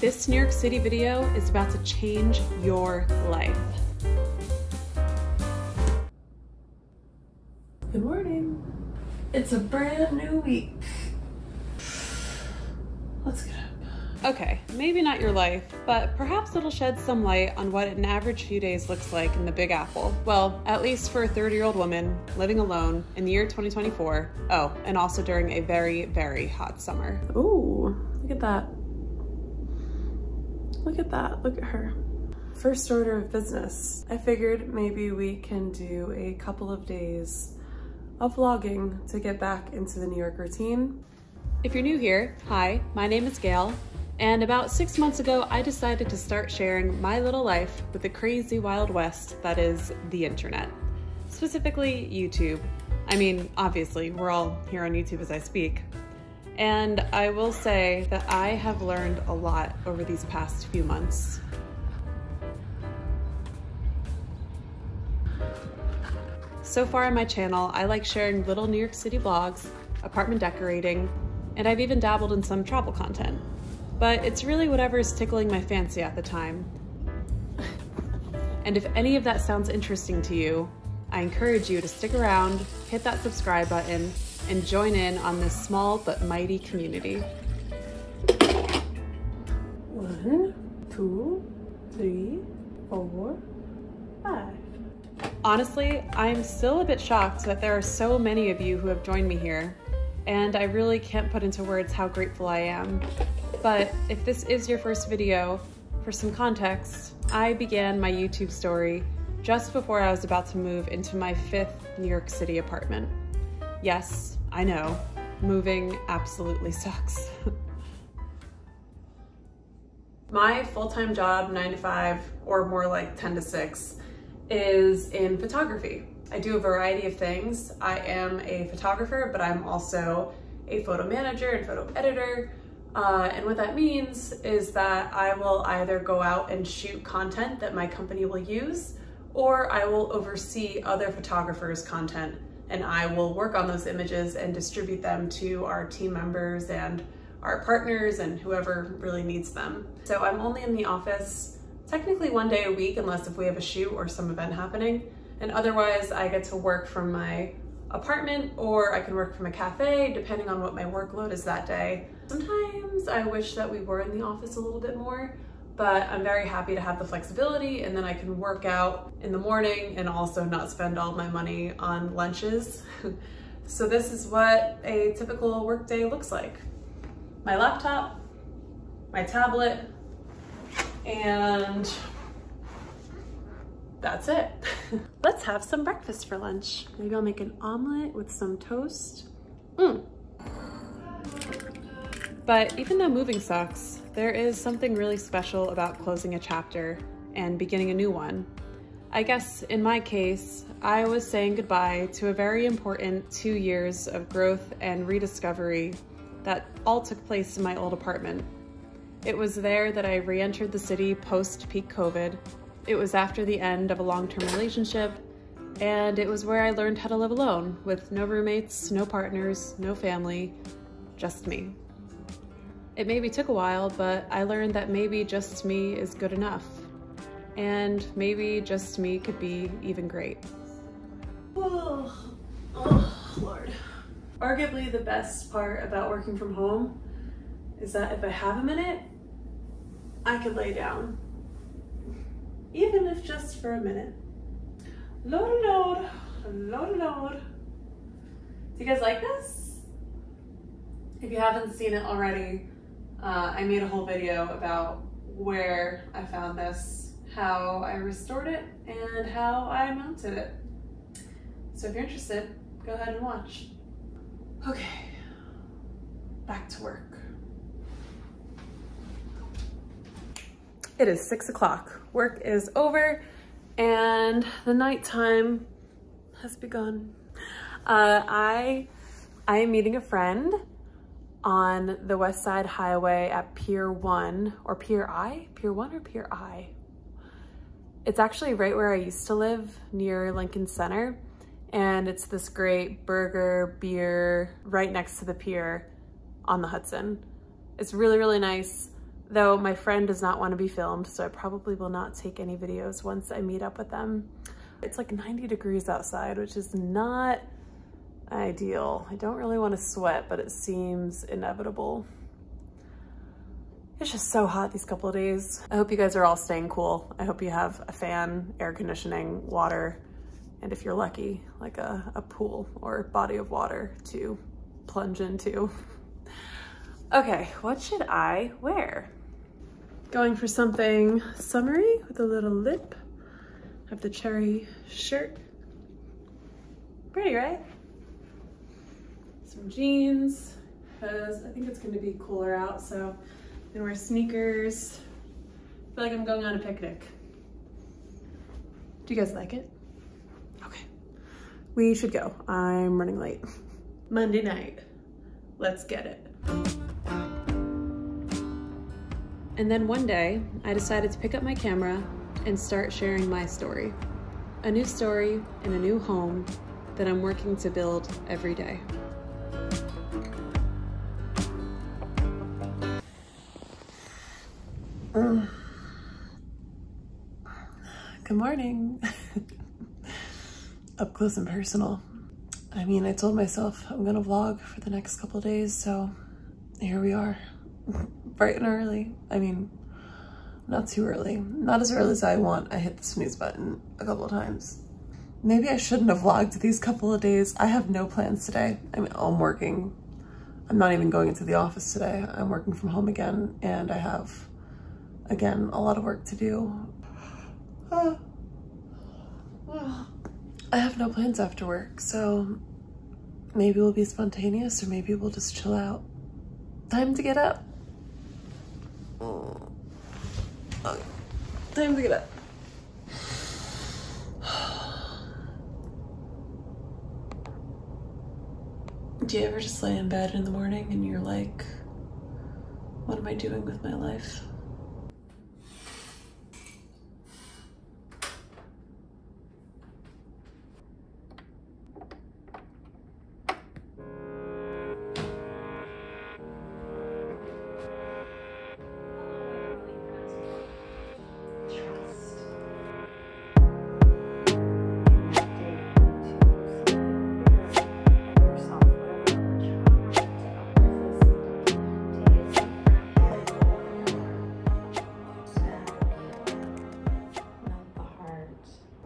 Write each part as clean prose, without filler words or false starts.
This New York City video is about to change your life. Good morning. It's a brand new week. Let's get up. Okay, maybe not your life, but perhaps it'll shed some light on what an average few days looks like in the Big Apple. Well, at least for a 30-year-old woman living alone in the year 2024. Oh, and also during a very, very hot summer. Ooh, look at that. Look at that, look at her. First order of business. I figured maybe we can do a couple of days of vlogging to get back into the New York routine. If you're new here, hi, my name is Gail. And about 6 months ago, I decided to start sharing my little life with the crazy Wild West that is the internet, specifically YouTube. I mean, obviously, we're all here on YouTube as I speak. And I will say that I have learned a lot over these past few months. So far on my channel, I like sharing little New York City vlogs, apartment decorating, and I've even dabbled in some travel content. But it's really whatever is tickling my fancy at the time. And if any of that sounds interesting to you, I encourage you to stick around, hit that subscribe button, and join in on this small but mighty community. 1, 2, 3, 4, 5. Honestly, I'm still a bit shocked that there are so many of you who have joined me here, and I really can't put into words how grateful I am. But if this is your first video, for some context, I began my YouTube story just before I was about to move into my 5th New York City apartment. Yes, I know, moving absolutely sucks. My full-time job, 9 to 5, or more like 10 to 6, is in photography. I do a variety of things. I am a photographer, but I'm also a photo manager and photo editor. And what that means is that I will either go out and shoot content that my company will use, or I will oversee other photographers' content, and I will work on those images and distribute them to our team members and our partners and whoever really needs them. So I'm only in the office technically 1 day a week, unless if we have a shoot or some event happening. And otherwise I get to work from my apartment, or I can work from a cafe, depending on what my workload is that day. Sometimes I wish that we were in the office a little bit more, but I'm very happy to have the flexibility, and then I can work out in the morning and also not spend all my money on lunches. So this is what a typical workday looks like. My laptop, my tablet, and that's it. Let's have some breakfast for lunch. Maybe I'll make an omelet with some toast. But even though moving sucks, there is something really special about closing a chapter and beginning a new one. I guess in my case, I was saying goodbye to a very important 2 years of growth and rediscovery that all took place in my old apartment. It was there that I re-entered the city post-peak COVID. It was after the end of a long-term relationship, and it was where I learned how to live alone, with no roommates, no partners, no family, just me. It maybe took a while, but I learned that maybe just me is good enough, and maybe just me could be even great. Oh, Lord. Arguably the best part about working from home is that if I have a minute, I could lay down. Even if just for a minute. Lord, Lord, Lord, Lord. Do you guys like this? If you haven't seen it already, I made a whole video about where I found this, how I restored it, and how I mounted it. So if you're interested, go ahead and watch. Okay, back to work. It is 6 o'clock. Work is over and the nighttime has begun. I am meeting a friend on the West Side Highway at Pier 1, or Pier I? Pier 1 or Pier I? It's actually right where I used to live, near Lincoln Center. And it's this great burger, beer, right next to the pier on the Hudson. It's really, really nice. though my friend does not want to be filmed, so I probably will not take any videos once I meet up with them. It's like 90 degrees outside, which is not ideal. I don't really want to sweat, but it seems inevitable. It's just so hot these couple of days. I hope you guys are all staying cool. I hope you have a fan, air conditioning, water, and if you're lucky, like a pool or body of water to plunge into. Okay, what should I wear? Going for something summery with a little lip. Have the cherry shirt. Pretty, right? Some jeans, because I think it's gonna be cooler out, so I'm gonna wear sneakers. I feel like I'm going on a picnic. Do you guys like it? Okay, we should go. I'm running late. Monday night, let's get it. And then one day, I decided to pick up my camera and start sharing my story. A new story in a new home that I'm working to build every day. Good morning. Up close and personal. I mean, I told myself I'm gonna vlog for the next couple of days, so here we are. Bright and early. I mean, not too early. Not as early as I want. I hit the snooze button a couple of times. Maybe I shouldn't have vlogged these couple of days. I have no plans today. I mean, I'm working. I'm not even going into the office today. I'm working from home again, and I have, again, a lot of work to do. I have no plans after work, so maybe we'll be spontaneous or maybe we'll just chill out. Time to get up. Okay. Time to get up. Do you ever just lay in bed in the morning and you're like, what am I doing with my life?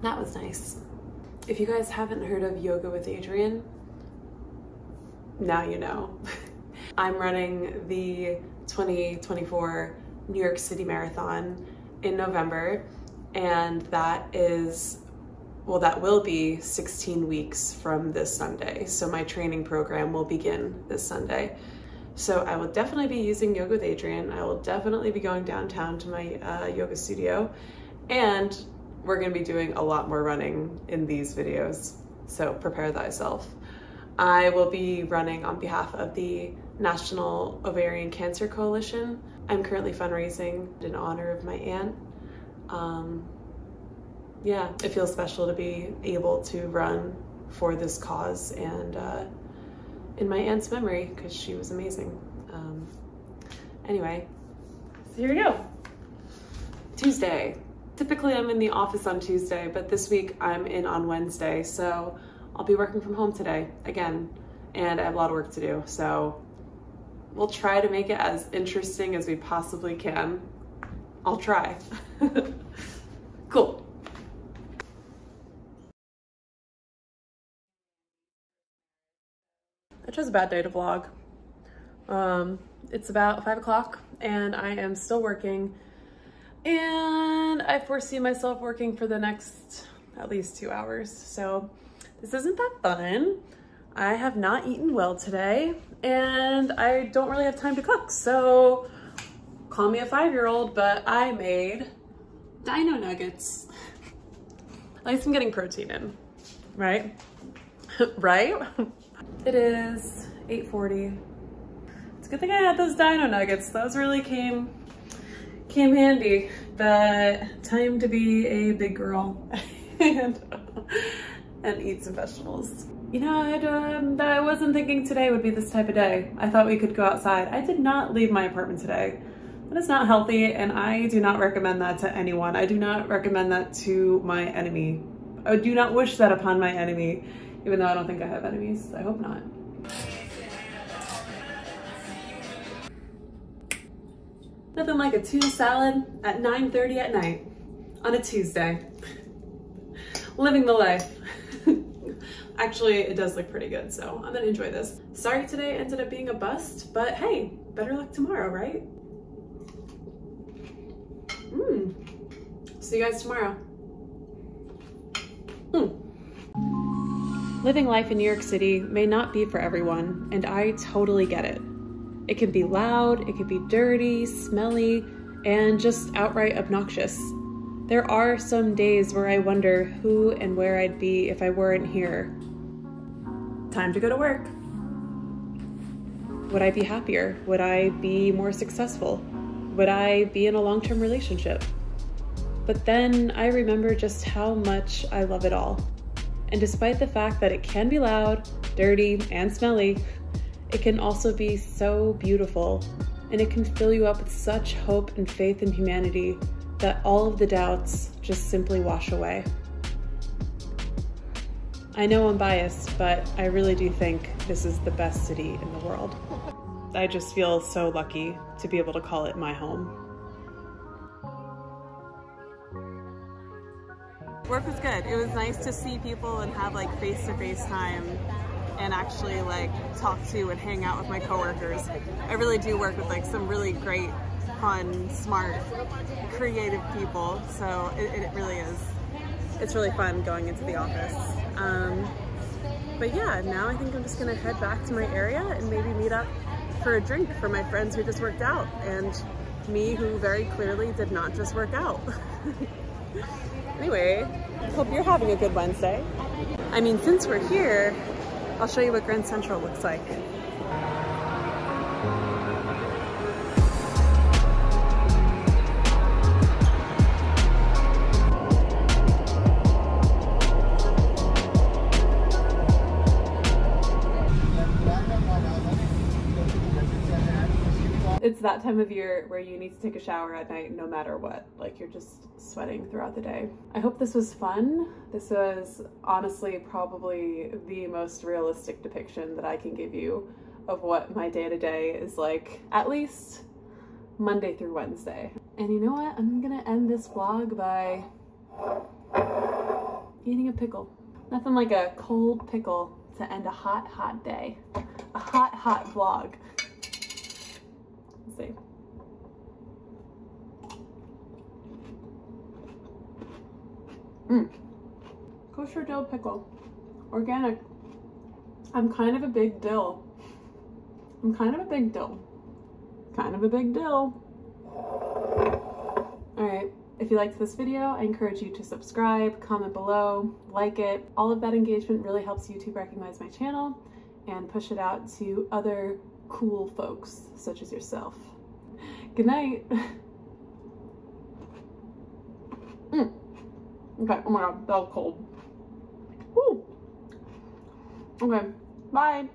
That was nice. If you guys haven't heard of Yoga with Adrian, now you know. I'm running the 2024 New York City Marathon in November, and that will be 16 weeks from this Sunday. So my training program will begin this Sunday. So I will definitely be using Yoga with Adrian. I will definitely be going downtown to my yoga studio, and we're gonna be doing a lot more running in these videos, so prepare thyself. I will be running on behalf of the National Ovarian Cancer Coalition. I'm currently fundraising in honor of my aunt. Yeah, it feels special to be able to run for this cause and in my aunt's memory, because she was amazing. Anyway, so here we go. Tuesday. Typically I'm in the office on Tuesday, but this week I'm in on Wednesday, so I'll be working from home today again, and I have a lot of work to do, so we'll try to make it as interesting as we possibly can. I'll try. Cool. I chose a bad day to vlog. It's about 5 o'clock and I am still working, and I foresee myself working for the next at least 2 hours. So this isn't that fun. I have not eaten well today and I don't really have time to cook. So call me a 5-year-old, but I made dino nuggets. At least I'm getting protein in, right? Right? It is 8:40. It's a good thing I had those dino nuggets. Those really came handy. But time to be a big girl and eat some vegetables. You know, I wasn't thinking today would be this type of day. I thought we could go outside. I did not leave my apartment today. That is not healthy, and I do not recommend that to anyone. I do not recommend that to my enemy. I do not wish that upon my enemy, even though I don't think I have enemies. I hope not. Nothing like a tuna salad at 9:30 at night on a Tuesday. Living the life. Actually, it does look pretty good, so I'm gonna enjoy this. Sorry today ended up being a bust, but hey, better luck tomorrow, right? See you guys tomorrow. Living life in New York City may not be for everyone, and I totally get it. It can be loud, it can be dirty, smelly, and just outright obnoxious. There are some days where I wonder who and where I'd be if I weren't here. Time to go to work. Would I be happier? Would I be more successful? Would I be in a long-term relationship? But then I remember just how much I love it all. And despite the fact that it can be loud, dirty, and smelly, it can also be so beautiful, and it can fill you up with such hope and faith in humanity that all of the doubts just simply wash away. I know I'm biased, but I really do think this is the best city in the world. I just feel so lucky to be able to call it my home. Work was good. It was nice to see people and have like face-to-face time and actually like talk to and hang out with my coworkers. I really do work with like some really great, fun, smart, creative people. So it really is. It's really fun going into the office. But yeah, now I think I'm just gonna head back to my area and maybe meet up for a drink for my friends who just worked out and me who very clearly did not just work out. Anyway, hope you're having a good Wednesday. I mean, since we're here, I'll show you what Grand Central looks like. It's that time of year where you need to take a shower at night no matter what. Like, you're just sweating throughout the day. I hope this was fun. This was honestly probably the most realistic depiction that I can give you of what my day-to-day is like, at least Monday through Wednesday. And you know what? I'm gonna end this vlog by eating a pickle. Nothing like a cold pickle to end a hot, hot day. A hot, hot vlog. Let's see. Kosher dill pickle. Organic. I'm kind of a big dill. I'm kind of a big dill. Kind of a big dill. Alright, if you liked this video, I encourage you to subscribe, comment below, like it. All of that engagement really helps YouTube recognize my channel and push it out to other cool folks such as yourself. Good night. Okay, oh my god, that was cold. Woo. Okay, bye.